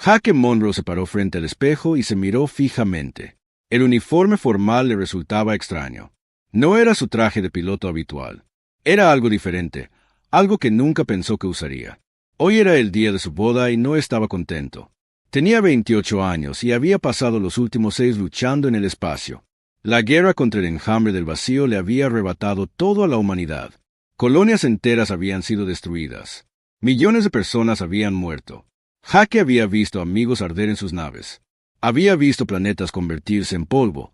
Jaque Monroe se paró frente al espejo y se miró fijamente. El uniforme formal le resultaba extraño. No era su traje de piloto habitual. Era algo diferente, algo que nunca pensó que usaría. Hoy era el día de su boda y no estaba contento. Tenía 28 años y había pasado los últimos 6 luchando en el espacio. La guerra contra el enjambre del vacío le había arrebatado todo a la humanidad. Colonias enteras habían sido destruidas. Millones de personas habían muerto. Jaque había visto amigos arder en sus naves. Había visto planetas convertirse en polvo.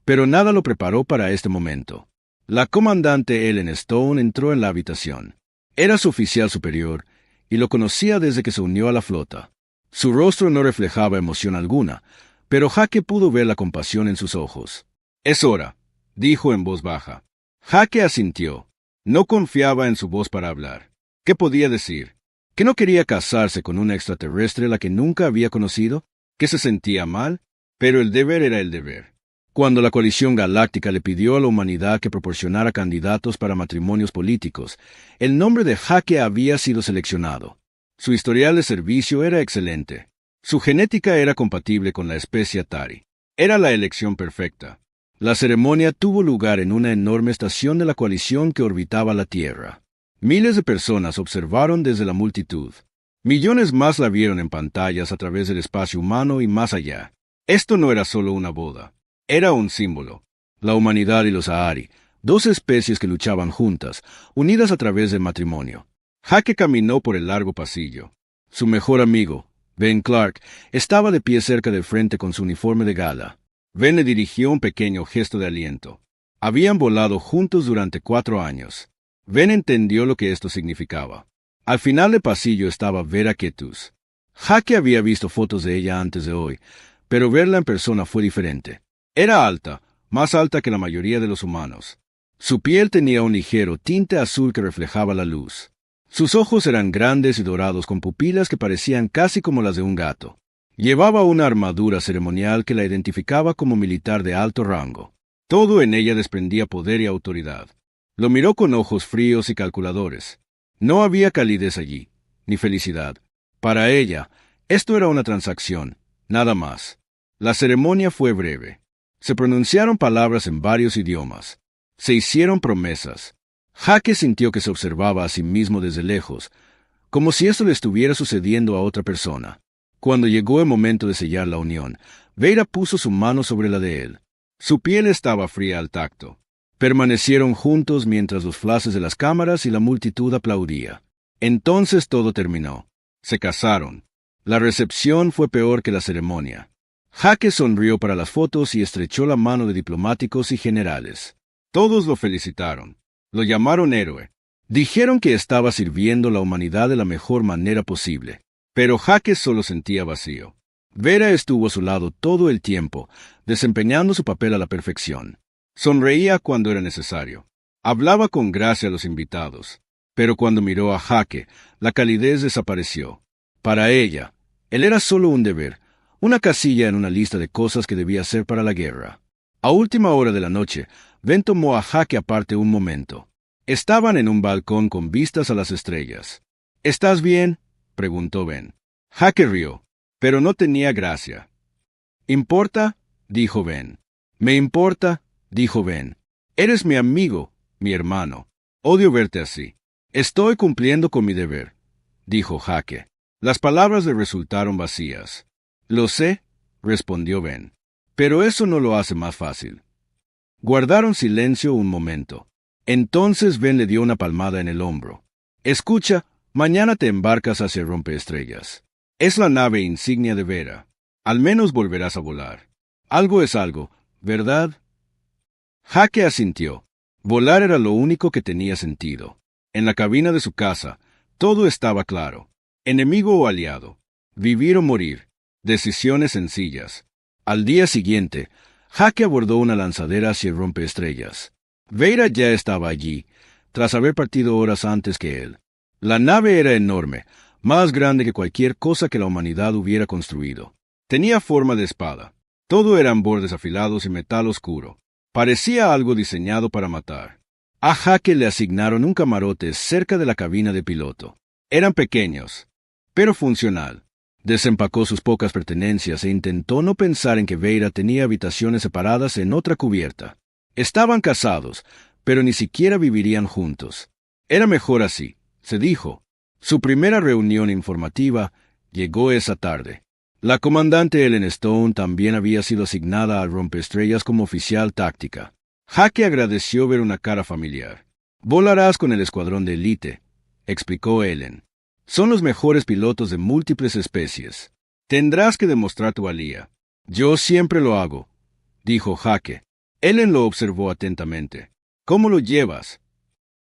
Pero nada lo preparó para este momento. La comandante Ellen Stone entró en la habitación. Era su oficial superior, y lo conocía desde que se unió a la flota. Su rostro no reflejaba emoción alguna, pero Jaque pudo ver la compasión en sus ojos. «Es hora», dijo en voz baja. Jaque asintió. No confiaba en su voz para hablar. ¿Qué podía decir? ¿Que no quería casarse con una extraterrestre a la que nunca había conocido? ¿Que se sentía mal? Pero el deber era el deber. Cuando la coalición galáctica le pidió a la humanidad que proporcionara candidatos para matrimonios políticos, el nombre de Jaque había sido seleccionado. Su historial de servicio era excelente. Su genética era compatible con la especie Atari. Era la elección perfecta. La ceremonia tuvo lugar en una enorme estación de la coalición que orbitaba la Tierra. Miles de personas observaron desde la multitud. Millones más la vieron en pantallas a través del espacio humano y más allá. Esto no era solo una boda. Era un símbolo. La humanidad y los Ahari, dos especies que luchaban juntas, unidas a través del matrimonio. Jaque caminó por el largo pasillo. Su mejor amigo, Ben Clark, estaba de pie cerca del frente con su uniforme de gala. Ben le dirigió un pequeño gesto de aliento. Habían volado juntos durante 4 años. Ben entendió lo que esto significaba. Al final del pasillo estaba Vera Ketus. Jaque había visto fotos de ella antes de hoy, pero verla en persona fue diferente. Era alta, más alta que la mayoría de los humanos. Su piel tenía un ligero tinte azul que reflejaba la luz. Sus ojos eran grandes y dorados con pupilas que parecían casi como las de un gato. Llevaba una armadura ceremonial que la identificaba como militar de alto rango. Todo en ella desprendía poder y autoridad. Lo miró con ojos fríos y calculadores. No había calidez allí, ni felicidad. Para ella, esto era una transacción, nada más. La ceremonia fue breve. Se pronunciaron palabras en varios idiomas. Se hicieron promesas. Jaque sintió que se observaba a sí mismo desde lejos, como si esto le estuviera sucediendo a otra persona. Cuando llegó el momento de sellar la unión, Vera puso su mano sobre la de él. Su piel estaba fría al tacto. Permanecieron juntos mientras los flashes de las cámaras y la multitud aplaudía. Entonces todo terminó. Se casaron. La recepción fue peor que la ceremonia. Jaque sonrió para las fotos y estrechó la mano de diplomáticos y generales. Todos lo felicitaron. Lo llamaron héroe. Dijeron que estaba sirviendo a la humanidad de la mejor manera posible. Pero Jaque solo sentía vacío. Vera estuvo a su lado todo el tiempo, desempeñando su papel a la perfección. Sonreía cuando era necesario. Hablaba con gracia a los invitados. Pero cuando miró a Jaque, la calidez desapareció. Para ella, él era solo un deber, una casilla en una lista de cosas que debía hacer para la guerra. A última hora de la noche, Ben tomó a Jaque aparte un momento. Estaban en un balcón con vistas a las estrellas. «¿Estás bien?», preguntó Ben. Jaque rió, pero no tenía gracia. «¿Importa?», dijo Ben. «Me importa», dijo Ben. «Eres mi amigo, mi hermano. Odio verte así». «Estoy cumpliendo con mi deber», dijo Jaque. Las palabras le resultaron vacías. «Lo sé», respondió Ben. «Pero eso no lo hace más fácil». Guardaron silencio un momento. Entonces Ben le dio una palmada en el hombro. «Escucha, mañana te embarcas hacia Rompeestrellas. Es la nave insignia de Vera. Al menos volverás a volar. Algo es algo, ¿verdad?» Jaque asintió. Volar era lo único que tenía sentido. En la cabina de su casa, todo estaba claro. Enemigo o aliado. Vivir o morir. Decisiones sencillas. Al día siguiente, Jaque abordó una lanzadera hacia el Rompeestrellas. Vera ya estaba allí, tras haber partido horas antes que él. La nave era enorme, más grande que cualquier cosa que la humanidad hubiera construido. Tenía forma de espada. Todo eran bordes afilados y metal oscuro. Parecía algo diseñado para matar. A Jaque le asignaron un camarote cerca de la cabina de piloto. Eran pequeños, pero funcional. Desempacó sus pocas pertenencias e intentó no pensar en que Veira tenía habitaciones separadas en otra cubierta. Estaban casados, pero ni siquiera vivirían juntos. Era mejor así, se dijo. Su primera reunión informativa llegó esa tarde. La comandante Ellen Stone también había sido asignada al rompeestrellas como oficial táctica. Jake agradeció ver una cara familiar. «Volarás con el escuadrón de élite», explicó Ellen. «Son los mejores pilotos de múltiples especies. Tendrás que demostrar tu valía». «Yo siempre lo hago», dijo Jake. Ellen lo observó atentamente. «¿Cómo lo llevas?»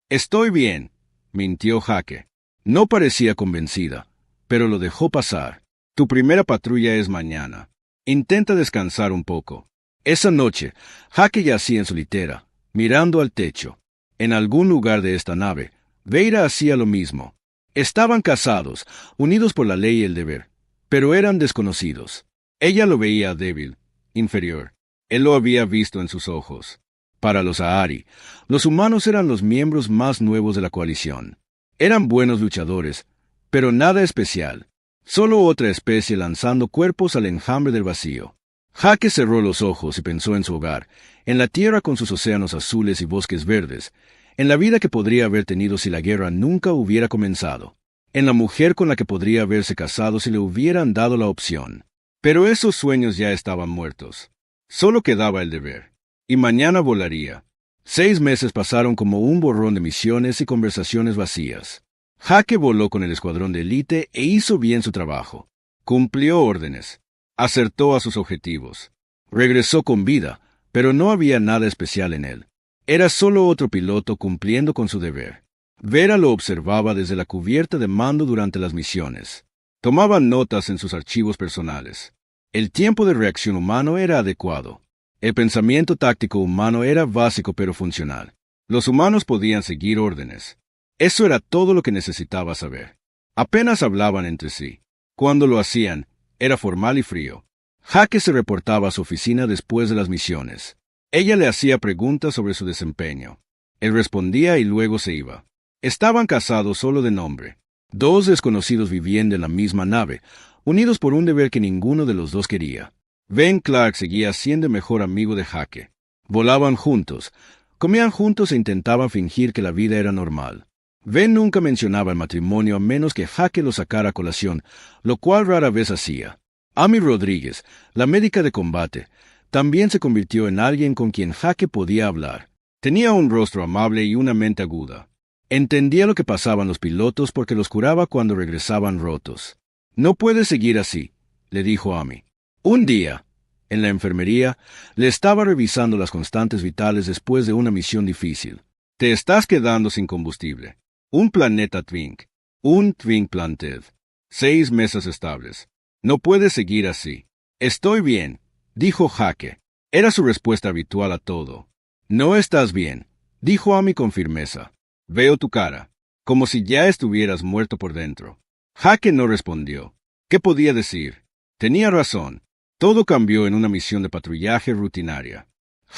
«Estoy bien», mintió Jake. No parecía convencida, pero lo dejó pasar. «Tu primera patrulla es mañana. Intenta descansar un poco». Esa noche, Jake yacía en su litera, mirando al techo. En algún lugar de esta nave, Veira hacía lo mismo. Estaban casados, unidos por la ley y el deber, pero eran desconocidos. Ella lo veía débil, inferior. Él lo había visto en sus ojos. Para los Ahari, los humanos eran los miembros más nuevos de la coalición. Eran buenos luchadores, pero nada especial. Solo otra especie lanzando cuerpos al enjambre del vacío. Jake cerró los ojos y pensó en su hogar, en la tierra con sus océanos azules y bosques verdes, en la vida que podría haber tenido si la guerra nunca hubiera comenzado, en la mujer con la que podría haberse casado si le hubieran dado la opción. Pero esos sueños ya estaban muertos. Solo quedaba el deber. Y mañana volaría. 6 meses pasaron como un borrón de misiones y conversaciones vacías. Jake voló con el escuadrón de élite e hizo bien su trabajo. Cumplió órdenes. Acertó a sus objetivos. Regresó con vida, pero no había nada especial en él. Era solo otro piloto cumpliendo con su deber. Vera lo observaba desde la cubierta de mando durante las misiones. Tomaba notas en sus archivos personales. El tiempo de reacción humano era adecuado. El pensamiento táctico humano era básico pero funcional. Los humanos podían seguir órdenes. Eso era todo lo que necesitaba saber. Apenas hablaban entre sí. Cuando lo hacían, era formal y frío. Jake se reportaba a su oficina después de las misiones. Ella le hacía preguntas sobre su desempeño. Él respondía y luego se iba. Estaban casados solo de nombre. 2 desconocidos viviendo en la misma nave, unidos por un deber que ninguno de los dos quería. Ben Clark seguía siendo el mejor amigo de Jake. Volaban juntos, comían juntos e intentaban fingir que la vida era normal. Ben nunca mencionaba el matrimonio a menos que Jake lo sacara a colación, lo cual rara vez hacía. Amy Rodríguez, la médica de combate, también se convirtió en alguien con quien Jake podía hablar. Tenía un rostro amable y una mente aguda. Entendía lo que pasaban los pilotos porque los curaba cuando regresaban rotos. «No puedes seguir así», le dijo Amy. Un día, en la enfermería, le estaba revisando las constantes vitales después de una misión difícil. «Te estás quedando sin combustible. Un planeta Twink. Un Twink Planted. 6 meses estables. No puedes seguir así». «Estoy bien», dijo Jake. Era su respuesta habitual a todo. «No estás bien», dijo Amy con firmeza. «Veo tu cara, como si ya estuvieras muerto por dentro». Jake no respondió. ¿Qué podía decir? Tenía razón. Todo cambió en una misión de patrullaje rutinaria.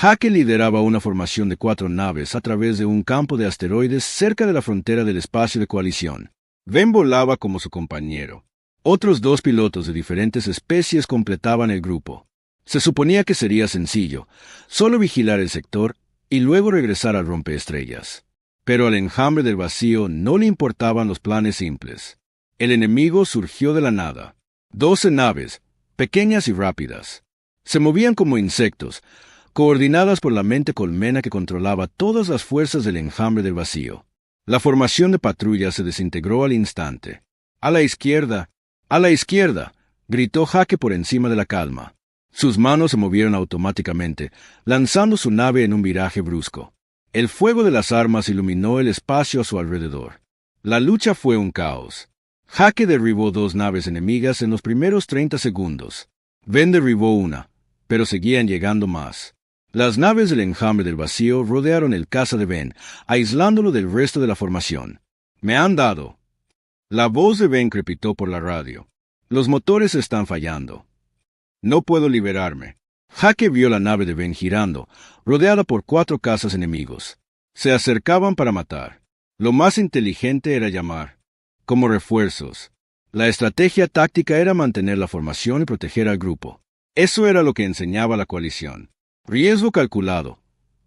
Jake lideraba una formación de 4 naves a través de un campo de asteroides cerca de la frontera del espacio de coalición. Ben volaba como su compañero. Otros 2 pilotos de diferentes especies completaban el grupo. Se suponía que sería sencillo, solo vigilar el sector y luego regresar al rompeestrellas. Pero al enjambre del vacío no le importaban los planes simples. El enemigo surgió de la nada. 12 naves, pequeñas y rápidas. Se movían como insectos, coordinadas por la mente colmena que controlaba todas las fuerzas del enjambre del vacío. La formación de patrulla se desintegró al instante. «A la izquierda, a la izquierda», gritó Jake por encima de la calma. Sus manos se movieron automáticamente, lanzando su nave en un viraje brusco. El fuego de las armas iluminó el espacio a su alrededor. La lucha fue un caos. Jake derribó 2 naves enemigas en los primeros 30 segundos. Ben derribó una, pero seguían llegando más. Las naves del enjambre del vacío rodearon el caza de Ben, aislándolo del resto de la formación. «Me han dado». La voz de Ben crepitó por la radio. «Los motores están fallando. No puedo liberarme». Jake vio la nave de Ben girando, rodeada por 4 cazas enemigos. Se acercaban para matar. Lo más inteligente era llamar. Como refuerzos. La estrategia táctica era mantener la formación y proteger al grupo. Eso era lo que enseñaba la coalición. Riesgo calculado,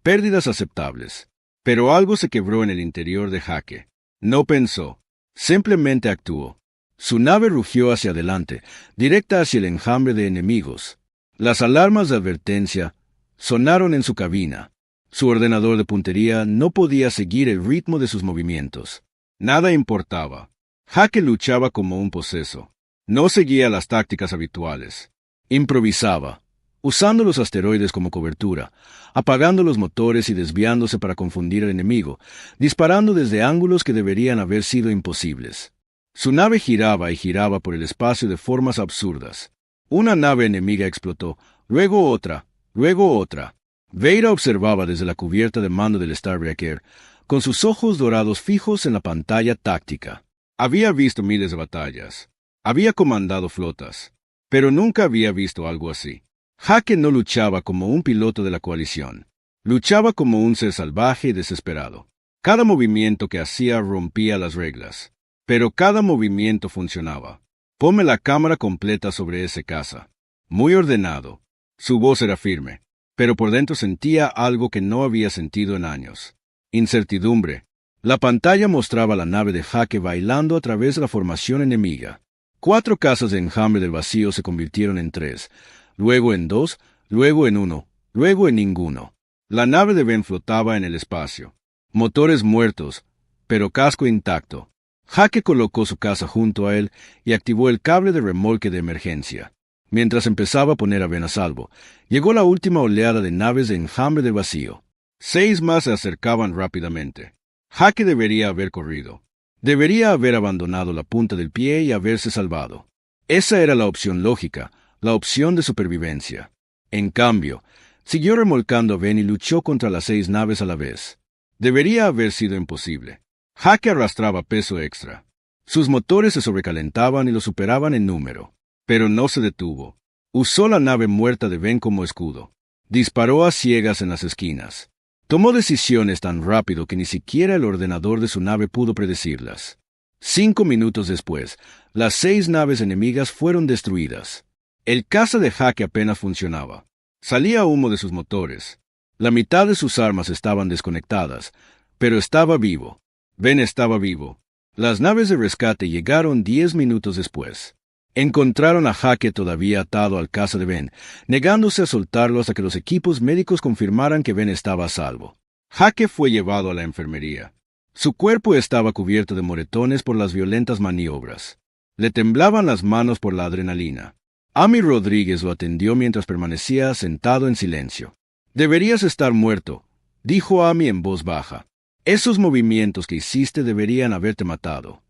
pérdidas aceptables. Pero algo se quebró en el interior de Hake. No pensó, simplemente actuó. Su nave rugió hacia adelante, directa hacia el enjambre de enemigos. Las alarmas de advertencia sonaron en su cabina. Su ordenador de puntería no podía seguir el ritmo de sus movimientos. Nada importaba. Hake luchaba como un poseso. No seguía las tácticas habituales. Improvisaba, usando los asteroides como cobertura, apagando los motores y desviándose para confundir al enemigo, disparando desde ángulos que deberían haber sido imposibles. Su nave giraba y giraba por el espacio de formas absurdas. Una nave enemiga explotó, luego otra, luego otra. Veira observaba desde la cubierta de mando del Starbreaker, con sus ojos dorados fijos en la pantalla táctica. Había visto miles de batallas. Había comandado flotas. Pero nunca había visto algo así. Hake no luchaba como un piloto de la coalición. Luchaba como un ser salvaje y desesperado. Cada movimiento que hacía rompía las reglas. Pero cada movimiento funcionaba. Ponme la cámara completa sobre ese caza. Muy ordenado. Su voz era firme, pero por dentro sentía algo que no había sentido en años. Incertidumbre. La pantalla mostraba la nave de Hake bailando a través de la formación enemiga. 4 cazas de enjambre del vacío se convirtieron en 3, luego en 2, luego en 1, luego en ninguno. La nave de Ben flotaba en el espacio. Motores muertos, pero casco intacto. Hake colocó su caza junto a él y activó el cable de remolque de emergencia. Mientras empezaba a poner a Ben a salvo, llegó la última oleada de naves de enjambre del vacío. 6 más se acercaban rápidamente. Hake debería haber corrido. Debería haber abandonado la punta del pie y haberse salvado. Esa era la opción lógica, la opción de supervivencia. En cambio, siguió remolcando a Ben y luchó contra las 6 naves a la vez. Debería haber sido imposible. Hake arrastraba peso extra. Sus motores se sobrecalentaban y lo superaban en número. Pero no se detuvo. Usó la nave muerta de Ben como escudo. Disparó a ciegas en las esquinas. Tomó decisiones tan rápido que ni siquiera el ordenador de su nave pudo predecirlas. 5 minutos después, las 6 naves enemigas fueron destruidas. El caza de Hake apenas funcionaba. Salía humo de sus motores. La mitad de sus armas estaban desconectadas, pero estaba vivo. Ben estaba vivo. Las naves de rescate llegaron 10 minutos después. Encontraron a Hake todavía atado al caza de Ben, negándose a soltarlo hasta que los equipos médicos confirmaran que Ben estaba a salvo. Hake fue llevado a la enfermería. Su cuerpo estaba cubierto de moretones por las violentas maniobras. Le temblaban las manos por la adrenalina. Amy Rodríguez lo atendió mientras permanecía sentado en silencio. «Deberías estar muerto», dijo Amy en voz baja. «Esos movimientos que hiciste deberían haberte matado».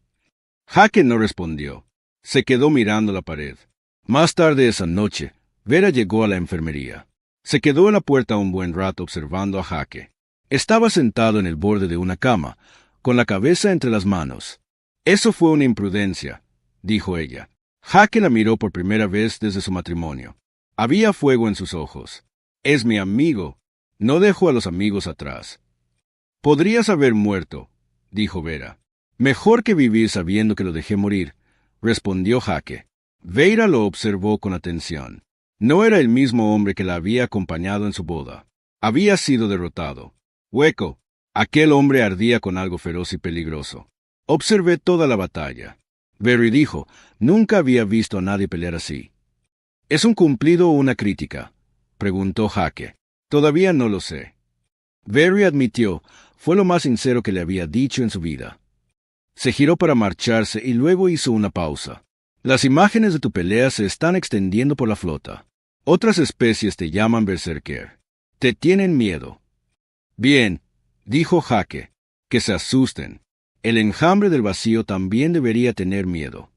Hake no respondió. Se quedó mirando la pared. Más tarde esa noche, Vera llegó a la enfermería. Se quedó en la puerta un buen rato observando a Hake. Estaba sentado en el borde de una cama, con la cabeza entre las manos. «Eso fue una imprudencia», dijo ella. Hake la miró por primera vez desde su matrimonio. Había fuego en sus ojos. «Es mi amigo. No dejo a los amigos atrás». «Podrías haber muerto», dijo Vera. «Mejor que vivir sabiendo que lo dejé morir», respondió Hake. Veira lo observó con atención. No era el mismo hombre que la había acompañado en su boda. Había sido derrotado. Hueco. Aquel hombre ardía con algo feroz y peligroso. Observé toda la batalla. Barry dijo, nunca había visto a nadie pelear así. ¿Es un cumplido o una crítica?, preguntó Hake. Todavía no lo sé. Barry admitió, fue lo más sincero que le había dicho en su vida. Se giró para marcharse y luego hizo una pausa. Las imágenes de tu pelea se están extendiendo por la flota. Otras especies te llaman berserker. Te tienen miedo. Bien, dijo Hake, que se asusten. El enjambre del vacío también debería tener miedo.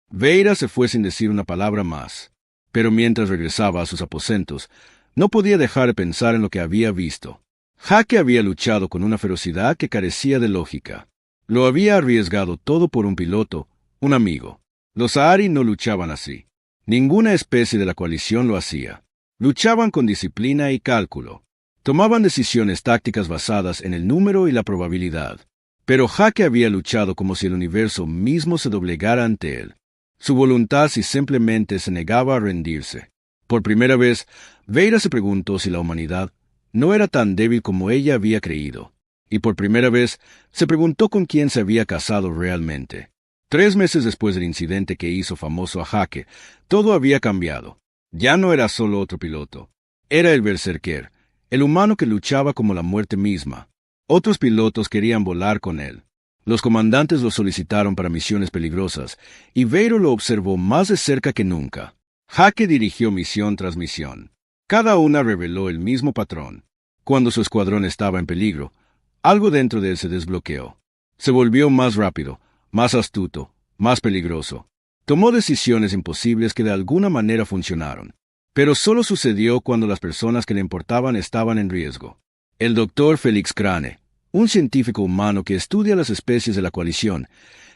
Veira se fue sin decir una palabra más, pero mientras regresaba a sus aposentos, no podía dejar de pensar en lo que había visto. Hake había luchado con una ferocidad que carecía de lógica. Lo había arriesgado todo por un piloto, un amigo. Los Ahri no luchaban así. Ninguna especie de la coalición lo hacía. Luchaban con disciplina y cálculo. Tomaban decisiones tácticas basadas en el número y la probabilidad. Pero Hake había luchado como si el universo mismo se doblegara ante él. su voluntad si simplemente se negaba a rendirse. Por primera vez, Veira se preguntó si la humanidad no era tan débil como ella había creído, y por primera vez se preguntó con quién se había casado realmente. 3 meses después del incidente que hizo famoso a Hake, todo había cambiado. Ya no era solo otro piloto. Era el berserker, el humano que luchaba como la muerte misma. Otros pilotos querían volar con él. Los comandantes lo solicitaron para misiones peligrosas, y Veiro lo observó más de cerca que nunca. Hake dirigió misión tras misión. Cada una reveló el mismo patrón. Cuando su escuadrón estaba en peligro, algo dentro de él se desbloqueó. Se volvió más rápido, más astuto, más peligroso. Tomó decisiones imposibles que de alguna manera funcionaron. Pero solo sucedió cuando las personas que le importaban estaban en riesgo. El doctor Felix Crane, un científico humano que estudia las especies de la coalición,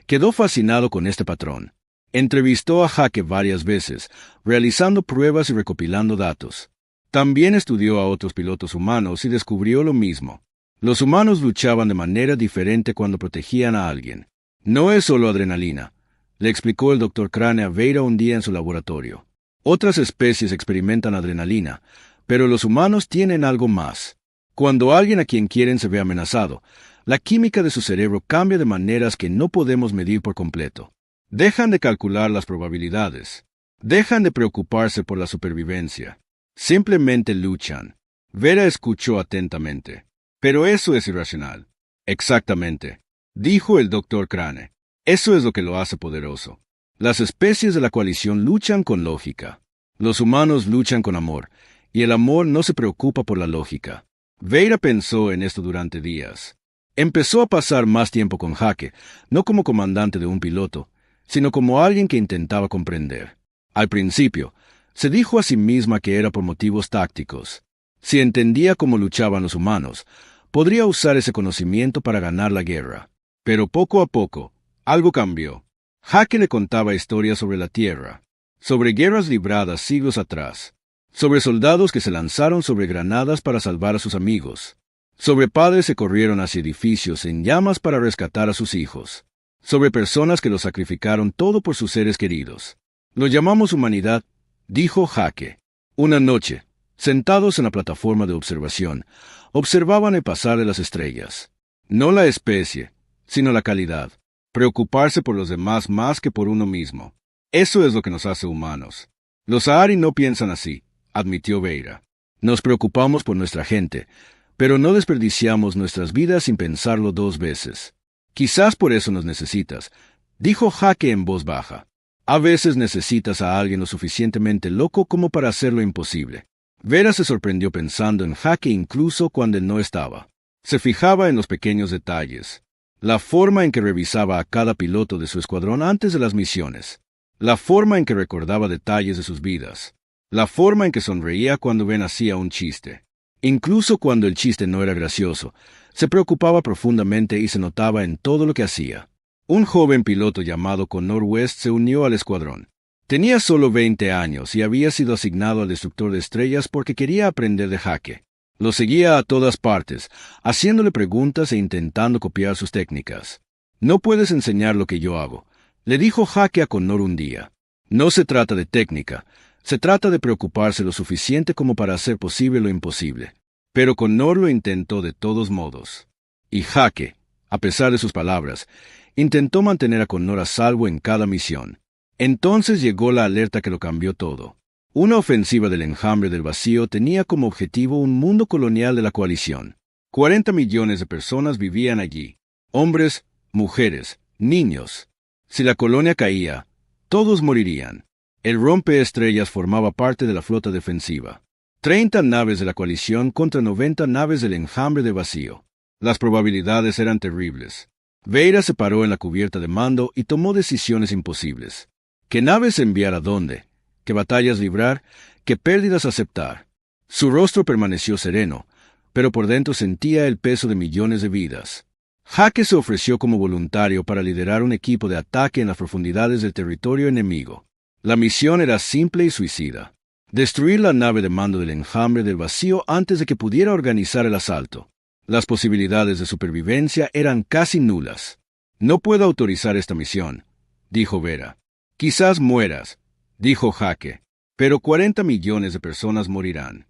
quedó fascinado con este patrón. Entrevistó a Hake varias veces, realizando pruebas y recopilando datos. También estudió a otros pilotos humanos y descubrió lo mismo. Los humanos luchaban de manera diferente cuando protegían a alguien. No es solo adrenalina, le explicó el doctor Crane a Veira un día en su laboratorio. Otras especies experimentan adrenalina, pero los humanos tienen algo más. Cuando alguien a quien quieren se ve amenazado, la química de su cerebro cambia de maneras que no podemos medir por completo. Dejan de calcular las probabilidades. Dejan de preocuparse por la supervivencia. Simplemente luchan. Vera escuchó atentamente. Pero eso es irracional. Exactamente, dijo el doctor Crane. Eso es lo que lo hace poderoso. Las especies de la coalición luchan con lógica. Los humanos luchan con amor, y el amor no se preocupa por la lógica. Veira pensó en esto durante días. Empezó a pasar más tiempo con Hake, no como comandante de un piloto, sino como alguien que intentaba comprender. Al principio, se dijo a sí misma que era por motivos tácticos. Si entendía cómo luchaban los humanos, podría usar ese conocimiento para ganar la guerra. Pero poco a poco, algo cambió. Hake le contaba historias sobre la Tierra, sobre guerras libradas siglos atrás, sobre soldados que se lanzaron sobre granadas para salvar a sus amigos, sobre padres que corrieron hacia edificios en llamas para rescatar a sus hijos, sobre personas que lo sacrificaron todo por sus seres queridos. Lo llamamos humanidad, dijo Hake. Una noche, sentados en la plataforma de observación, observaban el pasar de las estrellas. No la especie, sino la calidad. Preocuparse por los demás más que por uno mismo. Eso es lo que nos hace humanos. Los Ahari no piensan así, admitió Veira. Nos preocupamos por nuestra gente, pero no desperdiciamos nuestras vidas sin pensarlo 2 veces. Quizás por eso nos necesitas, dijo Hake en voz baja. A veces necesitas a alguien lo suficientemente loco como para hacer lo imposible. Vera se sorprendió pensando en Hake incluso cuando él no estaba. Se fijaba en los pequeños detalles. La forma en que revisaba a cada piloto de su escuadrón antes de las misiones. La forma en que recordaba detalles de sus vidas. La forma en que sonreía cuando Ben hacía un chiste. Incluso cuando el chiste no era gracioso, se preocupaba profundamente y se notaba en todo lo que hacía. Un joven piloto llamado Connor West se unió al escuadrón. Tenía solo 20 años y había sido asignado al destructor de estrellas porque quería aprender de Hake. Lo seguía a todas partes, haciéndole preguntas e intentando copiar sus técnicas. No puedes enseñar lo que yo hago, le dijo Hake a Connor un día. No se trata de técnica, se trata de preocuparse lo suficiente como para hacer posible lo imposible. Pero Connor lo intentó de todos modos. Y Hake, a pesar de sus palabras, intentó mantener a Connor a salvo en cada misión. Entonces llegó la alerta que lo cambió todo. Una ofensiva del enjambre del vacío tenía como objetivo un mundo colonial de la coalición. 40 millones de personas vivían allí. Hombres, mujeres, niños. Si la colonia caía, todos morirían. El rompeestrellas formaba parte de la flota defensiva. 30 naves de la coalición contra 90 naves del enjambre de vacío. Las probabilidades eran terribles. Veira se paró en la cubierta de mando y tomó decisiones imposibles. ¿Qué naves enviar a dónde? ¿Qué batallas librar? ¿Qué pérdidas aceptar? Su rostro permaneció sereno, pero por dentro sentía el peso de millones de vidas. Hake se ofreció como voluntario para liderar un equipo de ataque en las profundidades del territorio enemigo. La misión era simple y suicida. Destruir la nave de mando del enjambre del vacío antes de que pudiera organizar el asalto. Las posibilidades de supervivencia eran casi nulas. No puedo autorizar esta misión, dijo Vera. Quizás mueras, dijo Jake, pero 40 millones de personas morirán.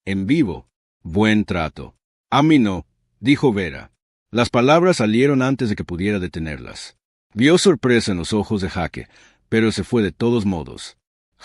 En vivo. Buen trato. A mí no, dijo Vera. Las palabras salieron antes de que pudiera detenerlas. Vio sorpresa en los ojos de Jake, pero se fue de todos modos.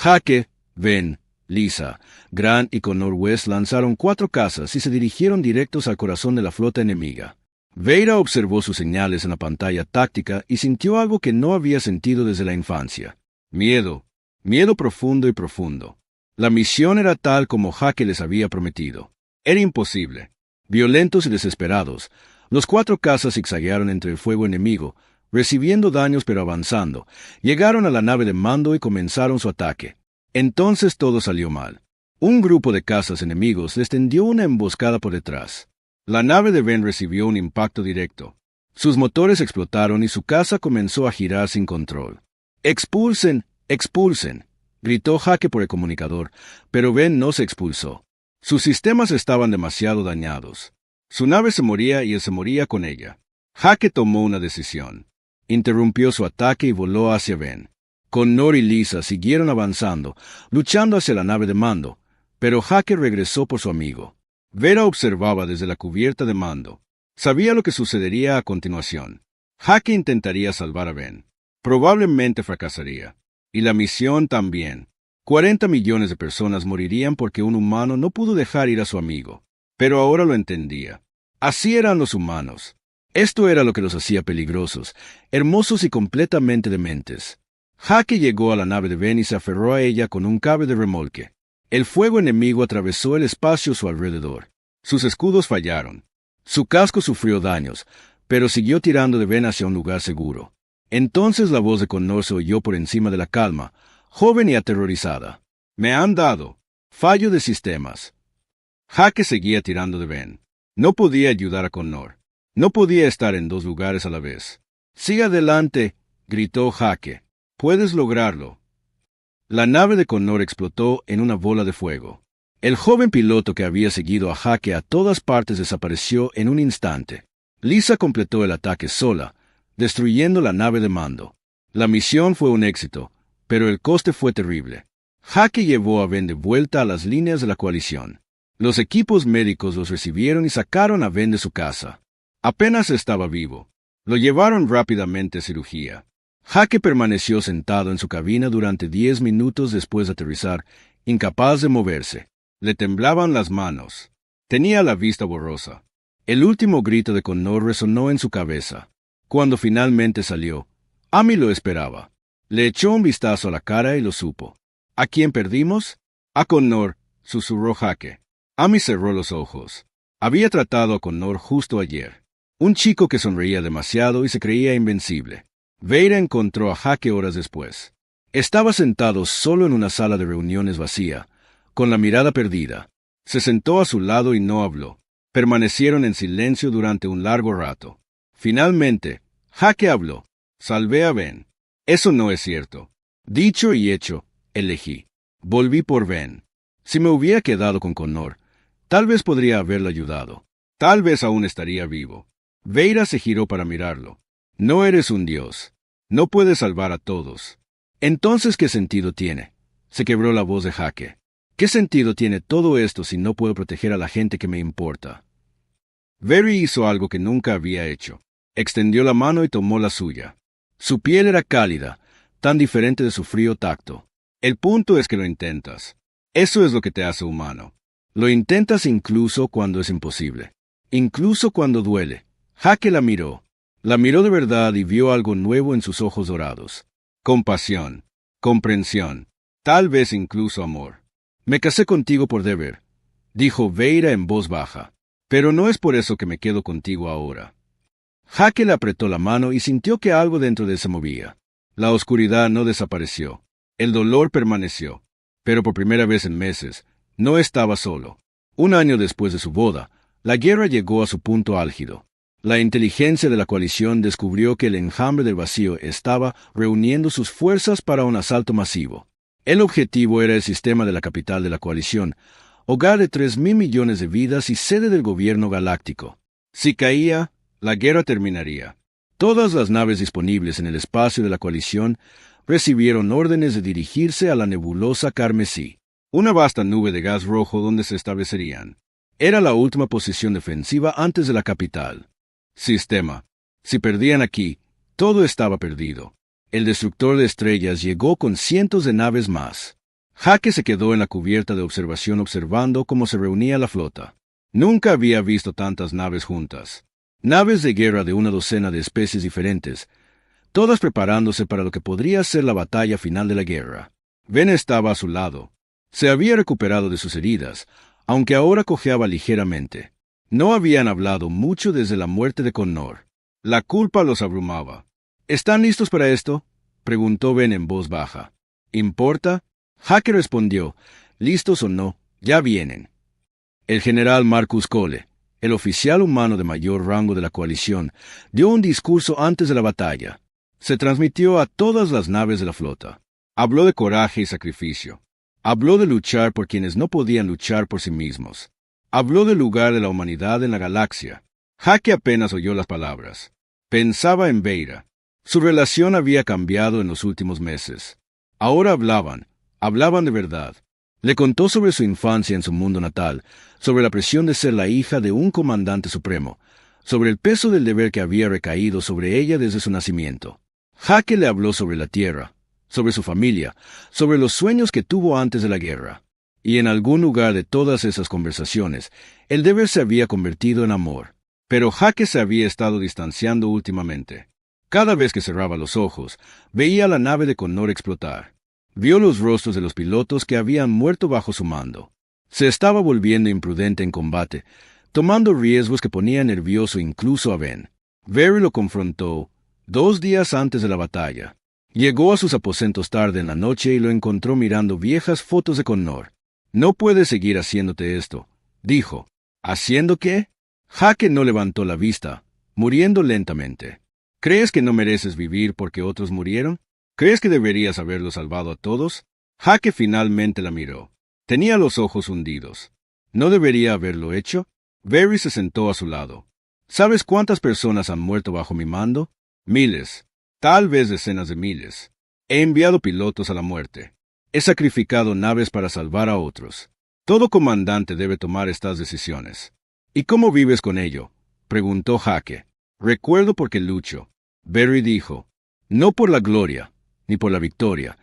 Jake, Ben, Lisa, Grant y Connor West lanzaron 4 cazas y se dirigieron directos al corazón de la flota enemiga. Vera observó sus señales en la pantalla táctica y sintió algo que no había sentido desde la infancia. Miedo. Miedo profundo y profundo. La misión era tal como Jake les había prometido. Era imposible. Violentos y desesperados, los 4 cazas zigzaguearon entre el fuego enemigo, recibiendo daños pero avanzando. Llegaron a la nave de mando y comenzaron su ataque. Entonces todo salió mal. Un grupo de cazas enemigos les tendió una emboscada por detrás. La nave de Ben recibió un impacto directo. Sus motores explotaron y su caza comenzó a girar sin control. ¡Expulsen! ¡Expulsen!, gritó Jake por el comunicador, pero Ben no se expulsó. Sus sistemas estaban demasiado dañados. Su nave se moría y él se moría con ella. Jake tomó una decisión. Interrumpió su ataque y voló hacia Ben. Connor y Lisa siguieron avanzando, luchando hacia la nave de mando, pero Jake regresó por su amigo. Vera observaba desde la cubierta de mando. Sabía lo que sucedería a continuación. Jake intentaría salvar a Ben. Probablemente fracasaría. Y la misión también. 40 millones de personas morirían porque un humano no pudo dejar ir a su amigo. Pero ahora lo entendía. Así eran los humanos. Esto era lo que los hacía peligrosos, hermosos y completamente dementes. Jake llegó a la nave de Ben y se aferró a ella con un cable de remolque. El fuego enemigo atravesó el espacio a su alrededor. Sus escudos fallaron. Su casco sufrió daños, pero siguió tirando de Ben hacia un lugar seguro. Entonces la voz de Connor se oyó por encima de la calma, joven y aterrorizada. «Me han dado. Fallo de sistemas». Jake seguía tirando de Ben. No podía ayudar a Connor. No podía estar en 2 lugares a la vez. «Sigue adelante», gritó Jake. «Puedes lograrlo». La nave de Connor explotó en una bola de fuego. El joven piloto que había seguido a Jake a todas partes desapareció en un instante. Lisa completó el ataque sola, destruyendo la nave de mando. La misión fue un éxito, pero el coste fue terrible. Jake llevó a Ben de vuelta a las líneas de la coalición. Los equipos médicos los recibieron y sacaron a Ben de su casa. Apenas estaba vivo. Lo llevaron rápidamente a cirugía. Jake permaneció sentado en su cabina durante 10 minutos después de aterrizar, incapaz de moverse. Le temblaban las manos. Tenía la vista borrosa. El último grito de Connor resonó en su cabeza. Cuando finalmente salió, Amy lo esperaba. Le echó un vistazo a la cara y lo supo. ¿A quién perdimos? A Connor, susurró Jake. Amy cerró los ojos. Había tratado a Connor justo ayer. Un chico que sonreía demasiado y se creía invencible. Vera encontró a Jake horas después. Estaba sentado solo en una sala de reuniones vacía, con la mirada perdida. Se sentó a su lado y no habló. Permanecieron en silencio durante un largo rato. Finalmente, Jake habló. «Salvé a Ben». «Eso no es cierto». «Dicho y hecho, elegí. Volví por Ben. Si me hubiera quedado con Connor, tal vez podría haberlo ayudado. Tal vez aún estaría vivo». Vera se giró para mirarlo. «No eres un dios. No puedes salvar a todos». «Entonces, ¿qué sentido tiene?», se quebró la voz de Jake. «¿Qué sentido tiene todo esto si no puedo proteger a la gente que me importa?». Vera hizo algo que nunca había hecho. Extendió la mano y tomó la suya. Su piel era cálida, tan diferente de su frío tacto. «El punto es que lo intentas. Eso es lo que te hace humano. Lo intentas incluso cuando es imposible. Incluso cuando duele». Jake la miró. La miró de verdad y vio algo nuevo en sus ojos dorados. Compasión, comprensión, tal vez incluso amor. «Me casé contigo por deber», dijo Vera en voz baja. «Pero no es por eso que me quedo contigo ahora». Jake le apretó la mano y sintió que algo dentro de él se movía. La oscuridad no desapareció. El dolor permaneció. Pero por primera vez en meses, no estaba solo. 1 año después de su boda, la guerra llegó a su punto álgido. La inteligencia de la coalición descubrió que el enjambre del vacío estaba reuniendo sus fuerzas para un asalto masivo. El objetivo era el sistema de la capital de la coalición, hogar de 3.000 millones de vidas y sede del gobierno galáctico. Si caía, la guerra terminaría. Todas las naves disponibles en el espacio de la coalición recibieron órdenes de dirigirse a la nebulosa carmesí, una vasta nube de gas rojo donde se establecerían. Era la última posición defensiva antes de la capital. Sistema. Si perdían aquí, todo estaba perdido. El destructor de estrellas llegó con cientos de naves más. Jake se quedó en la cubierta de observación observando cómo se reunía la flota. Nunca había visto tantas naves juntas. Naves de guerra de una docena de especies diferentes, todas preparándose para lo que podría ser la batalla final de la guerra. Ben estaba a su lado. Se había recuperado de sus heridas, aunque ahora cojeaba ligeramente. No habían hablado mucho desde la muerte de Connor. La culpa los abrumaba. ¿Están listos para esto?, preguntó Ben en voz baja. ¿Importa? Jake respondió, listos o no, ya vienen. El general Marcus Cole, el oficial humano de mayor rango de la coalición, dio un discurso antes de la batalla. Se transmitió a todas las naves de la flota. Habló de coraje y sacrificio. Habló de luchar por quienes no podían luchar por sí mismos. Habló del lugar de la humanidad en la galaxia. Jake apenas oyó las palabras. Pensaba en Veira. Su relación había cambiado en los últimos meses. Ahora hablaban de verdad. Le contó sobre su infancia en su mundo natal, sobre la presión de ser la hija de un comandante supremo, sobre el peso del deber que había recaído sobre ella desde su nacimiento. Jake le habló sobre la tierra, sobre su familia, sobre los sueños que tuvo antes de la guerra. Y en algún lugar de todas esas conversaciones, el deber se había convertido en amor. Pero Jake se había estado distanciando últimamente. Cada vez que cerraba los ojos, veía la nave de Connor explotar. Vio los rostros de los pilotos que habían muerto bajo su mando. Se estaba volviendo imprudente en combate, tomando riesgos que ponía nervioso incluso a Ben. Barry lo confrontó 2 días antes de la batalla. Llegó a sus aposentos tarde en la noche y lo encontró mirando viejas fotos de Connor. «No puedes seguir haciéndote esto», dijo. «¿Haciendo qué?» Jake no levantó la vista, muriendo lentamente. ¿Crees que no mereces vivir porque otros murieron? ¿Crees que deberías haberlo salvado a todos? Jake finalmente la miró. Tenía los ojos hundidos. ¿No debería haberlo hecho? Barry se sentó a su lado. ¿Sabes cuántas personas han muerto bajo mi mando? Miles. Tal vez decenas de miles. He enviado pilotos a la muerte. He sacrificado naves para salvar a otros. Todo comandante debe tomar estas decisiones. ¿Y cómo vives con ello?, preguntó Jake. Recuerdo porque lucho. Barry dijo, no por la gloria, ni por la victoria,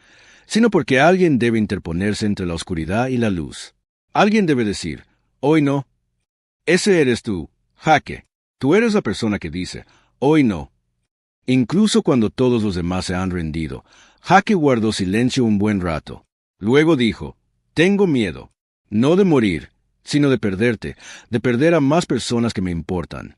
sino porque alguien debe interponerse entre la oscuridad y la luz. Alguien debe decir, hoy no. Ese eres tú, Jake. Tú eres la persona que dice, hoy no. Incluso cuando todos los demás se han rendido, Jake guardó silencio un buen rato. Luego dijo, tengo miedo, no de morir, sino de perderte, de perder a más personas que me importan.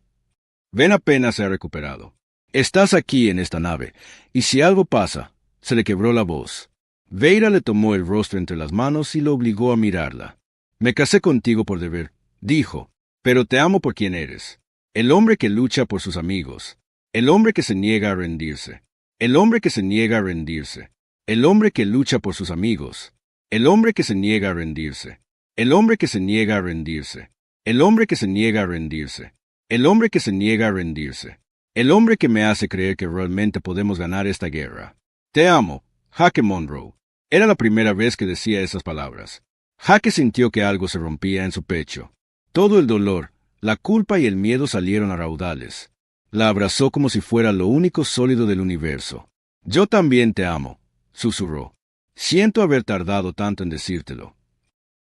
Ben apenas se ha recuperado. Estás aquí en esta nave, y si algo pasa, se le quebró la voz. Veira le tomó el rostro entre las manos y lo obligó a mirarla. Me casé contigo por deber, dijo, pero te amo por quien eres. El hombre que lucha por sus amigos. El hombre que se niega a rendirse. El hombre que se niega a rendirse. El hombre que lucha por sus amigos. El hombre que se niega a rendirse. El hombre que se niega a rendirse. El hombre que se niega a rendirse. El hombre que se niega a rendirse. El hombre que me hace creer que realmente podemos ganar esta guerra. Te amo, Jake Monroe. Era la primera vez que decía esas palabras. Jake sintió que algo se rompía en su pecho. Todo el dolor, la culpa y el miedo salieron a raudales. La abrazó como si fuera lo único sólido del universo. Yo también te amo, susurró. Siento haber tardado tanto en decírtelo.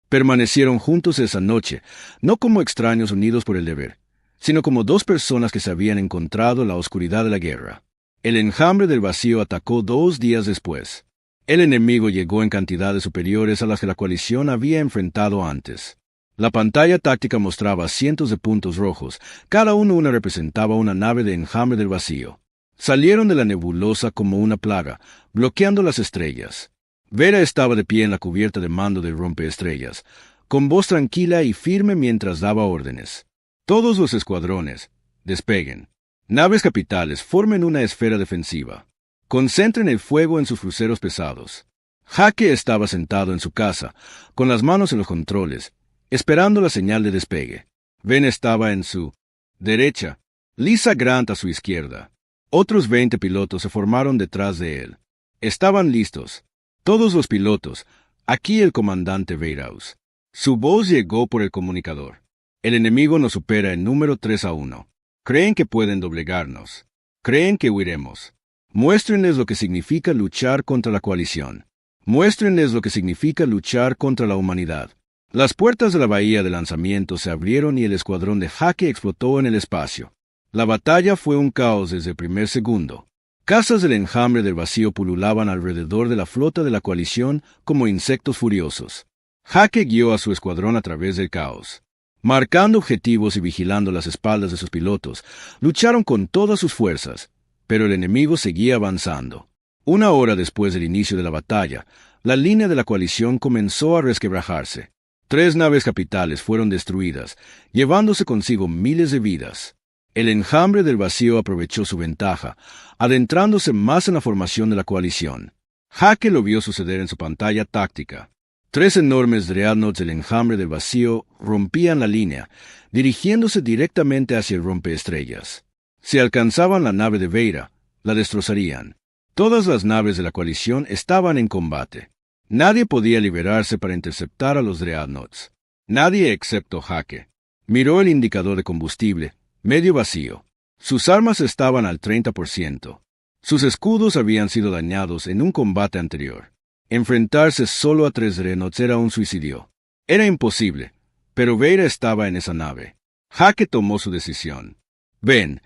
Permanecieron juntos esa noche, no como extraños unidos por el deber, sino como dos personas que se habían encontrado en la oscuridad de la guerra. El enjambre del vacío atacó 2 días después. El enemigo llegó en cantidades superiores a las que la coalición había enfrentado antes. La pantalla táctica mostraba cientos de puntos rojos, cada uno representaba una nave de enjambre del vacío. Salieron de la nebulosa como una plaga, bloqueando las estrellas. Vera estaba de pie en la cubierta de mando del rompeestrellas, con voz tranquila y firme mientras daba órdenes. Todos los escuadrones, despeguen. Naves capitales, formen una esfera defensiva. Concentren el fuego en sus cruceros pesados. Jake estaba sentado en su casa, con las manos en los controles, esperando la señal de despegue. Ben estaba en su derecha, Lisa Grant a su izquierda. Otros 20 pilotos se formaron detrás de él. Estaban listos. Todos los pilotos. Aquí el comandante Veiraus. Su voz llegó por el comunicador. El enemigo nos supera en número 3-1. Creen que pueden doblegarnos. Creen que huiremos. Muéstrenles lo que significa luchar contra la coalición. Muéstrenles lo que significa luchar contra la humanidad. Las puertas de la bahía de lanzamiento se abrieron y el escuadrón de Hake explotó en el espacio. La batalla fue un caos desde el primer segundo. Cazas del enjambre del vacío pululaban alrededor de la flota de la coalición como insectos furiosos. Hake guió a su escuadrón a través del caos. Marcando objetivos y vigilando las espaldas de sus pilotos, lucharon con todas sus fuerzas, pero el enemigo seguía avanzando. Una hora después del inicio de la batalla, la línea de la coalición comenzó a resquebrajarse. 3 naves capitales fueron destruidas, llevándose consigo miles de vidas. El enjambre del vacío aprovechó su ventaja, adentrándose más en la formación de la coalición. Hake lo vio suceder en su pantalla táctica. 3 enormes dreadnoughts del enjambre del vacío rompían la línea, dirigiéndose directamente hacia el rompeestrellas. Si alcanzaban la nave de Veira, la destrozarían. Todas las naves de la coalición estaban en combate. Nadie podía liberarse para interceptar a los dreadnoughts. Nadie excepto Hake. Miró el indicador de combustible, medio vacío. Sus armas estaban al 30%. Sus escudos habían sido dañados en un combate anterior. Enfrentarse solo a 3 dreadnoughts era un suicidio. Era imposible, pero Veira estaba en esa nave. Hake tomó su decisión. «Ven,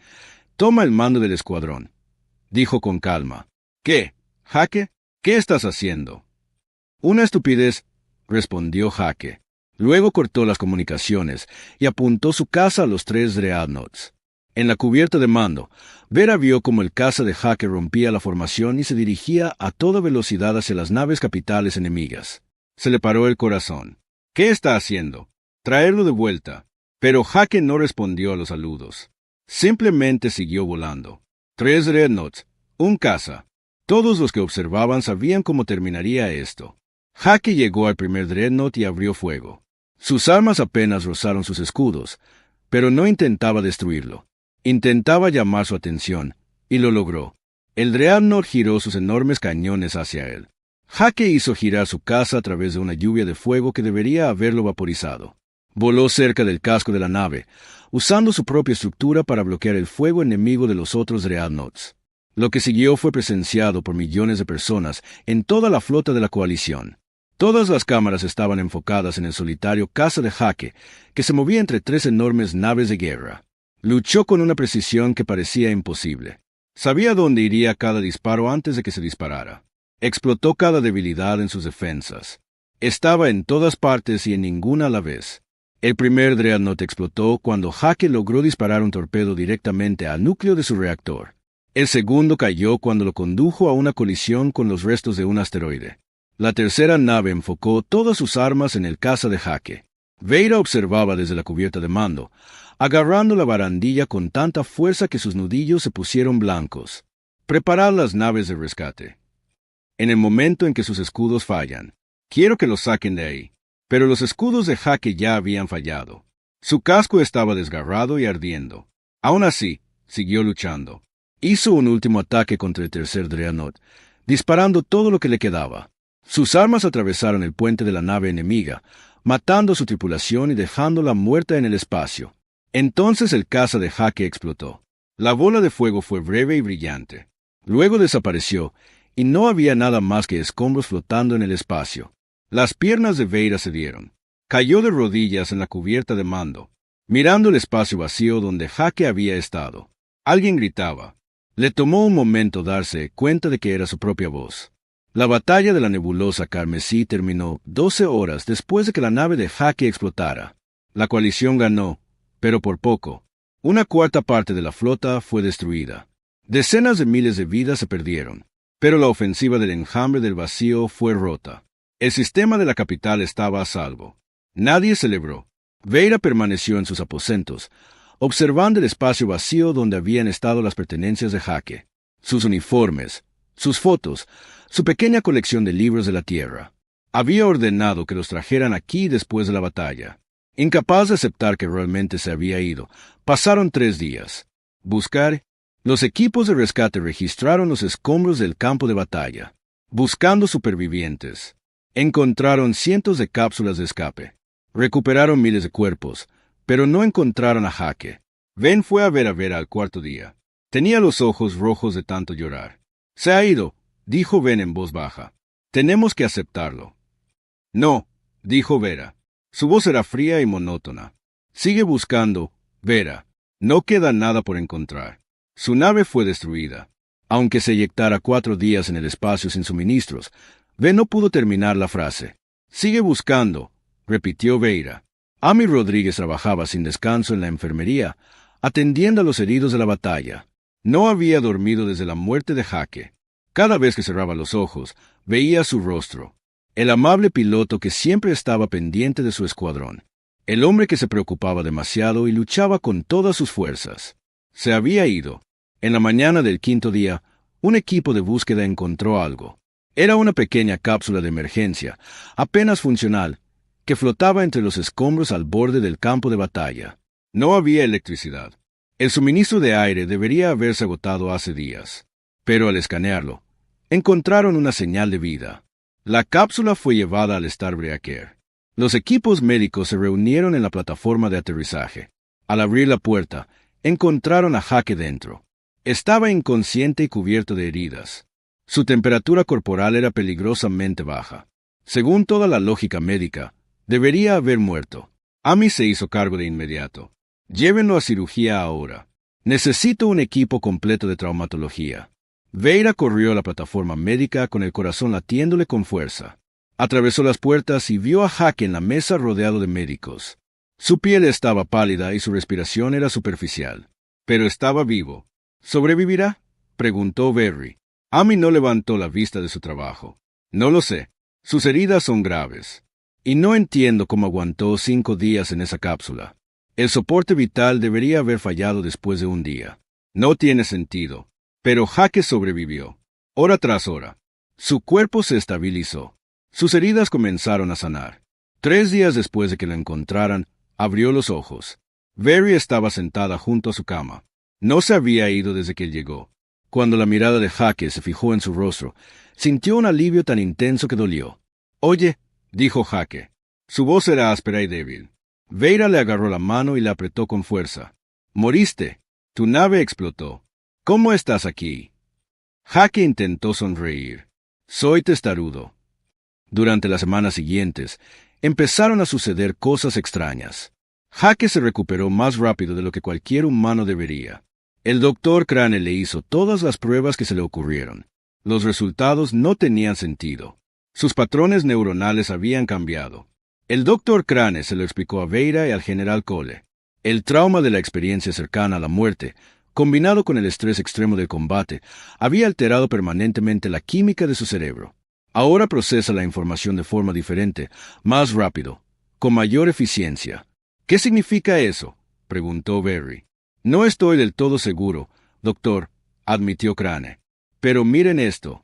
toma el mando del escuadrón», dijo con calma. «¿Qué, Hake? ¿Qué estás haciendo?» «Una estupidez», respondió Hake. Luego cortó las comunicaciones y apuntó su caza a los 3 dreadnoughts. En la cubierta de mando, Veira vio cómo el caza de Hake rompía la formación y se dirigía a toda velocidad hacia las naves capitales enemigas. Se le paró el corazón. «¿Qué está haciendo? Traerlo de vuelta». Pero Hake no respondió a los saludos. Simplemente siguió volando. 3 dreadnoughts, un caza. Todos los que observaban sabían cómo terminaría esto. Hake llegó al primer dreadnought y abrió fuego. Sus armas apenas rozaron sus escudos, pero no intentaba destruirlo. Intentaba llamar su atención, y lo logró. El dreadnought giró sus enormes cañones hacia él. Hake hizo girar su caza a través de una lluvia de fuego que debería haberlo vaporizado. Voló cerca del casco de la nave, usando su propia estructura para bloquear el fuego enemigo de los otros dreadnoughts. Lo que siguió fue presenciado por millones de personas en toda la flota de la coalición. Todas las cámaras estaban enfocadas en el solitario caza de Hake, que se movía entre 3 enormes naves de guerra. Luchó con una precisión que parecía imposible. Sabía dónde iría cada disparo antes de que se disparara. Explotó cada debilidad en sus defensas. Estaba en todas partes y en ninguna a la vez. El primer dreadnought explotó cuando Hake logró disparar un torpedo directamente al núcleo de su reactor. El segundo cayó cuando lo condujo a una colisión con los restos de un asteroide. La tercera nave enfocó todas sus armas en el caza de Hake. Veira observaba desde la cubierta de mando, agarrando la barandilla con tanta fuerza que sus nudillos se pusieron blancos. «Preparad las naves de rescate. En el momento en que sus escudos fallan, quiero que los saquen de ahí». Pero los escudos de Hake ya habían fallado. Su casco estaba desgarrado y ardiendo. Aún así, siguió luchando. Hizo un último ataque contra el tercer dreadnought, disparando todo lo que le quedaba. Sus armas atravesaron el puente de la nave enemiga, matando a su tripulación y dejándola muerta en el espacio. Entonces el caza de Hake explotó. La bola de fuego fue breve y brillante. Luego desapareció, y no había nada más que escombros flotando en el espacio. Las piernas de Veira cedieron. Cayó de rodillas en la cubierta de mando, mirando el espacio vacío donde Hake había estado. Alguien gritaba. Le tomó un momento darse cuenta de que era su propia voz. La batalla de la nebulosa carmesí terminó 12 horas después de que la nave de Hake explotara. La coalición ganó, pero por poco. Una cuarta parte de la flota fue destruida. Decenas de miles de vidas se perdieron, pero la ofensiva del enjambre del vacío fue rota. El sistema de la capital estaba a salvo. Nadie celebró. Veira permaneció en sus aposentos, observando el espacio vacío donde habían estado las pertenencias de Hake, sus uniformes, sus fotos, su pequeña colección de libros de la tierra. Había ordenado que los trajeran aquí después de la batalla. Incapaz de aceptar que realmente se había ido, pasaron 3 días. Buscar. Los equipos de rescate registraron los escombros del campo de batalla. buscando supervivientes. Encontraron cientos de cápsulas de escape. Recuperaron miles de cuerpos, pero no encontraron a Jake. Ben fue a ver a Vera al cuarto día. Tenía los ojos rojos de tanto llorar. Se ha ido, dijo Ben en voz baja. Tenemos que aceptarlo. No, dijo Vera. Su voz era fría y monótona. Sigue buscando, Vera. No queda nada por encontrar. Su nave fue destruida. Aunque se eyectara 4 días en el espacio sin suministros, Ben no pudo terminar la frase. Sigue buscando, repitió Vera. Amy Rodríguez trabajaba sin descanso en la enfermería, atendiendo a los heridos de la batalla. No había dormido desde la muerte de Jake. Cada vez que cerraba los ojos, veía su rostro. El amable piloto que siempre estaba pendiente de su escuadrón. El hombre que se preocupaba demasiado y luchaba con todas sus fuerzas. Se había ido. En la mañana del 5.º día, un equipo de búsqueda encontró algo. Era una pequeña cápsula de emergencia, apenas funcional, que flotaba entre los escombros al borde del campo de batalla. No había electricidad. El suministro de aire debería haberse agotado hace días. Pero al escanearlo, encontraron una señal de vida. La cápsula fue llevada al Starbreaker. Los equipos médicos se reunieron en la plataforma de aterrizaje. Al abrir la puerta, encontraron a Jake dentro. Estaba inconsciente y cubierto de heridas. Su temperatura corporal era peligrosamente baja. Según toda la lógica médica, debería haber muerto. Amy se hizo cargo de inmediato. Llévenlo a cirugía ahora. Necesito un equipo completo de traumatología. Vera corrió a la plataforma médica con el corazón latiéndole con fuerza. Atravesó las puertas y vio a Jake en la mesa rodeado de médicos. Su piel estaba pálida y su respiración era superficial. Pero estaba vivo. ¿Sobrevivirá?, preguntó Berry. Amy no levantó la vista de su trabajo. No lo sé. Sus heridas son graves. Y no entiendo cómo aguantó 5 días en esa cápsula. El soporte vital debería haber fallado después de un día. No tiene sentido. Pero Jake sobrevivió. Hora tras hora. Su cuerpo se estabilizó. Sus heridas comenzaron a sanar. 3 días después de que lo encontraran, abrió los ojos. Berry estaba sentada junto a su cama. No se había ido desde que él llegó. Cuando la mirada de Jake se fijó en su rostro, sintió un alivio tan intenso que dolió. «Oye», dijo Jake. Su voz era áspera y débil. Vera le agarró la mano y la apretó con fuerza. «Moriste. Tu nave explotó. ¿Cómo estás aquí?» Jake intentó sonreír. «Soy testarudo». Durante las semanas siguientes, empezaron a suceder cosas extrañas. Jake se recuperó más rápido de lo que cualquier humano debería. El doctor Crane le hizo todas las pruebas que se le ocurrieron. Los resultados no tenían sentido. Sus patrones neuronales habían cambiado. El doctor Crane se lo explicó a Vera y al general Cole. El trauma de la experiencia cercana a la muerte, combinado con el estrés extremo del combate, había alterado permanentemente la química de su cerebro. Ahora procesa la información de forma diferente, más rápido, con mayor eficiencia. «¿Qué significa eso?», preguntó Berry. «No estoy del todo seguro, doctor», admitió Crane. «Pero miren esto».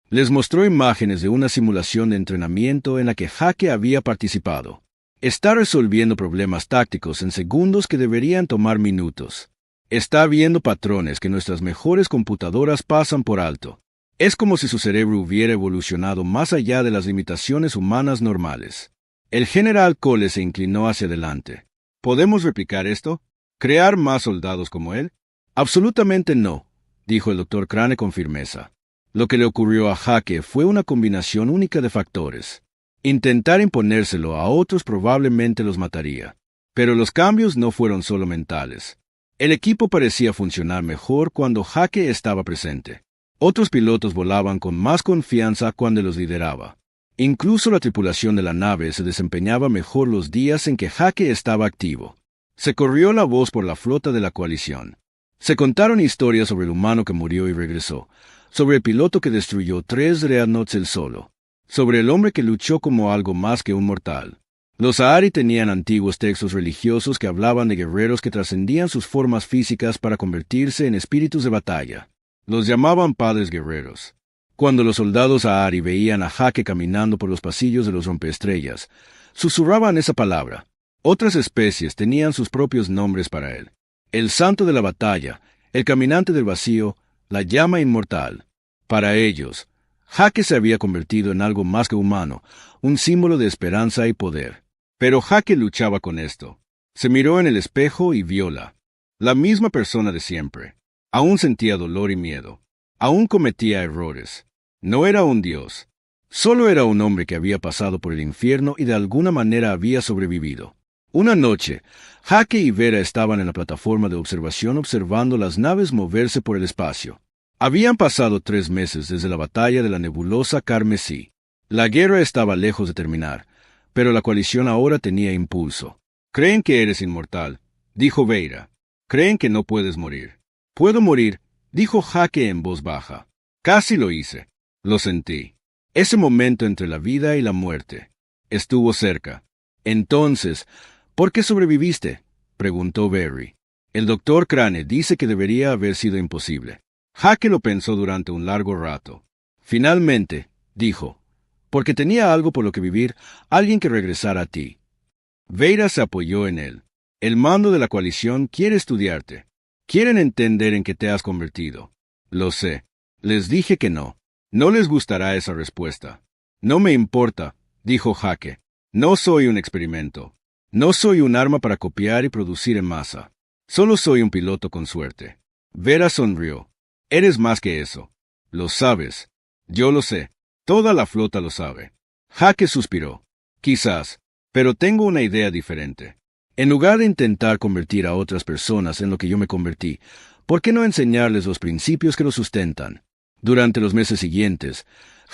Les mostró imágenes de una simulación de entrenamiento en la que Jake había participado. Está resolviendo problemas tácticos en segundos que deberían tomar minutos. Está viendo patrones que nuestras mejores computadoras pasan por alto. Es como si su cerebro hubiera evolucionado más allá de las limitaciones humanas normales. El general Cole se inclinó hacia adelante. ¿Podemos replicar esto? ¿Crear más soldados como él? Absolutamente no, dijo el doctor Crane con firmeza. Lo que le ocurrió a Jake fue una combinación única de factores. Intentar imponérselo a otros probablemente los mataría. Pero los cambios no fueron solo mentales. El equipo parecía funcionar mejor cuando Jake estaba presente. Otros pilotos volaban con más confianza cuando los lideraba. Incluso la tripulación de la nave se desempeñaba mejor los días en que Jake estaba activo. Se corrió la voz por la flota de la coalición. Se contaron historias sobre el humano que murió y regresó, sobre el piloto que destruyó 3 dreadnoughts él solo, sobre el hombre que luchó como algo más que un mortal. Los Ahri tenían antiguos textos religiosos que hablaban de guerreros que trascendían sus formas físicas para convertirse en espíritus de batalla. Los llamaban padres guerreros. Cuando los soldados Ahri veían a Jake caminando por los pasillos de los rompeestrellas, susurraban esa palabra. Otras especies tenían sus propios nombres para él. El santo de la batalla, el caminante del vacío, la llama inmortal. Para ellos, Jake se había convertido en algo más que humano, un símbolo de esperanza y poder. Pero Jake luchaba con esto. Se miró en el espejo y viola. La misma persona de siempre. Aún sentía dolor y miedo. Aún cometía errores. No era un dios. Solo era un hombre que había pasado por el infierno y de alguna manera había sobrevivido. Una noche, Jake y Vera estaban en la plataforma de observación observando las naves moverse por el espacio. Habían pasado 3 meses desde la batalla de la nebulosa Carmesí. La guerra estaba lejos de terminar, pero la coalición ahora tenía impulso. «Creen que eres inmortal», dijo Vera. «Creen que no puedes morir». «Puedo morir», dijo Jake en voz baja. «Casi lo hice. Lo sentí. Ese momento entre la vida y la muerte. Estuvo cerca». «Entonces, ¿por qué sobreviviste?», preguntó Barry. «El doctor Crane dice que debería haber sido imposible». Jake lo pensó durante un largo rato. Finalmente, dijo, «porque tenía algo por lo que vivir, alguien que regresara a ti». Vera se apoyó en él. «El mando de la coalición quiere estudiarte. Quieren entender en qué te has convertido». «Lo sé. Les dije que no. No les gustará esa respuesta». «No me importa», dijo Jake. «No soy un experimento. No soy un arma para copiar y producir en masa. Solo soy un piloto con suerte». Vera sonrió. «Eres más que eso. Lo sabes. Yo lo sé. Toda la flota lo sabe». Jake suspiró. «Quizás, pero tengo una idea diferente. En lugar de intentar convertir a otras personas en lo que yo me convertí, ¿por qué no enseñarles los principios que lo sustentan?» Durante los meses siguientes,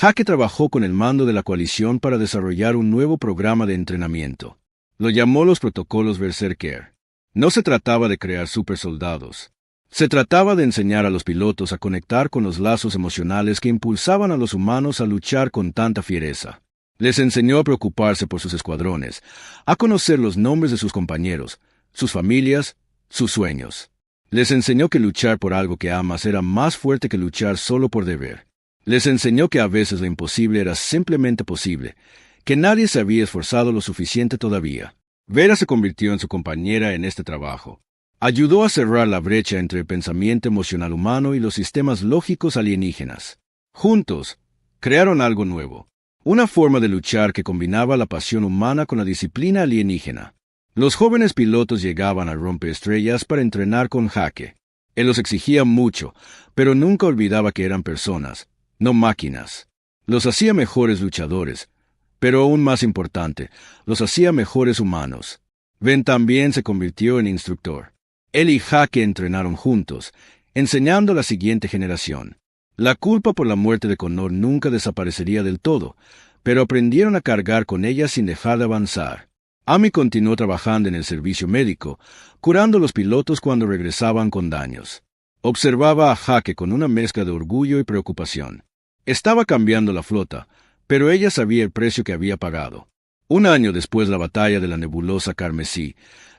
Jake trabajó con el mando de la coalición para desarrollar un nuevo programa de entrenamiento. Lo llamó los protocolos Berserker. No se trataba de crear supersoldados. Se trataba de enseñar a los pilotos a conectar con los lazos emocionales que impulsaban a los humanos a luchar con tanta fiereza. Les enseñó a preocuparse por sus escuadrones, a conocer los nombres de sus compañeros, sus familias, sus sueños. Les enseñó que luchar por algo que amas era más fuerte que luchar solo por deber. Les enseñó que a veces lo imposible era simplemente posible, que nadie se había esforzado lo suficiente todavía. Vera se convirtió en su compañera en este trabajo. Ayudó a cerrar la brecha entre el pensamiento emocional humano y los sistemas lógicos alienígenas. Juntos, crearon algo nuevo. Una forma de luchar que combinaba la pasión humana con la disciplina alienígena. Los jóvenes pilotos llegaban al rompeestrellas para entrenar con Jake. Él los exigía mucho, pero nunca olvidaba que eran personas, no máquinas. Los hacía mejores luchadores, pero aún más importante, los hacía mejores humanos. Ben también se convirtió en instructor. Él y Jake entrenaron juntos, enseñando a la siguiente generación. La culpa por la muerte de Connor nunca desaparecería del todo, pero aprendieron a cargar con ella sin dejar de avanzar. Amy continuó trabajando en el servicio médico, curando a los pilotos cuando regresaban con daños. Observaba a Jake con una mezcla de orgullo y preocupación. Estaba cambiando la flota, pero ella sabía el precio que había pagado. Un año después de la batalla de la nebulosa Carmesí,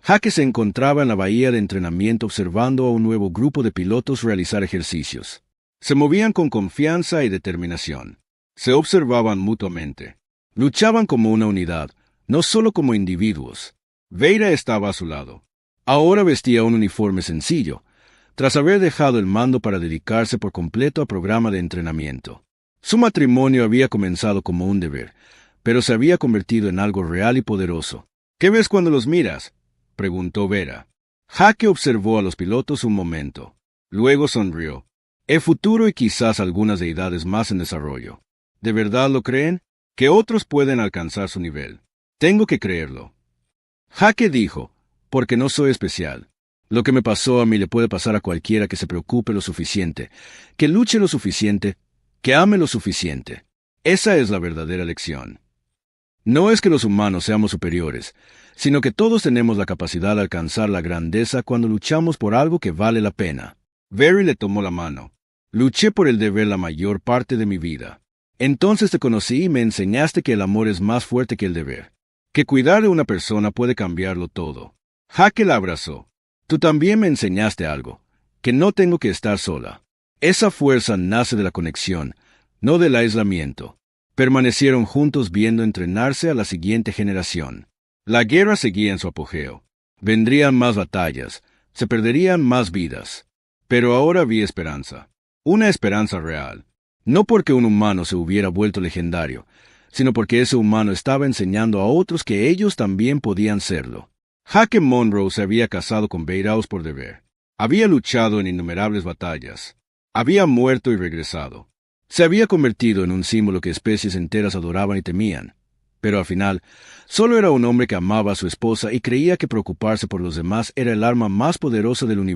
Jake se encontraba en la bahía de entrenamiento observando a un nuevo grupo de pilotos realizar ejercicios. Se movían con confianza y determinación. Se observaban mutuamente. Luchaban como una unidad, no solo como individuos. Vera estaba a su lado. Ahora vestía un uniforme sencillo, tras haber dejado el mando para dedicarse por completo al programa de entrenamiento. Su matrimonio había comenzado como un deber, pero se había convertido en algo real y poderoso. «¿Qué ves cuando los miras?», preguntó Vera. Jake observó a los pilotos un momento. Luego sonrió. «El futuro y quizás algunas deidades más en desarrollo. ¿De verdad lo creen? Que otros pueden alcanzar su nivel. Tengo que creerlo». Jake dijo, «porque no soy especial. Lo que me pasó a mí le puede pasar a cualquiera que se preocupe lo suficiente, que luche lo suficiente, que ame lo suficiente. Esa es la verdadera lección. No es que los humanos seamos superiores, sino que todos tenemos la capacidad de alcanzar la grandeza cuando luchamos por algo que vale la pena». Barry le tomó la mano. «Luché por el deber la mayor parte de mi vida. Entonces te conocí y me enseñaste que el amor es más fuerte que el deber, que cuidar de una persona puede cambiarlo todo». Jake la abrazó. «Tú también me enseñaste algo, que no tengo que estar sola. Esa fuerza nace de la conexión, no del aislamiento». Permanecieron juntos viendo entrenarse a la siguiente generación. La guerra seguía en su apogeo. Vendrían más batallas, se perderían más vidas. Pero ahora había esperanza. Una esperanza real. No porque un humano se hubiera vuelto legendario, sino porque ese humano estaba enseñando a otros que ellos también podían serlo. Jaque Monroe se había casado con Beiraus por deber. Había luchado en innumerables batallas. Había muerto y regresado. Se había convertido en un símbolo que especies enteras adoraban y temían. Pero al final, solo era un hombre que amaba a su esposa y creía que preocuparse por los demás era el arma más poderosa del universo.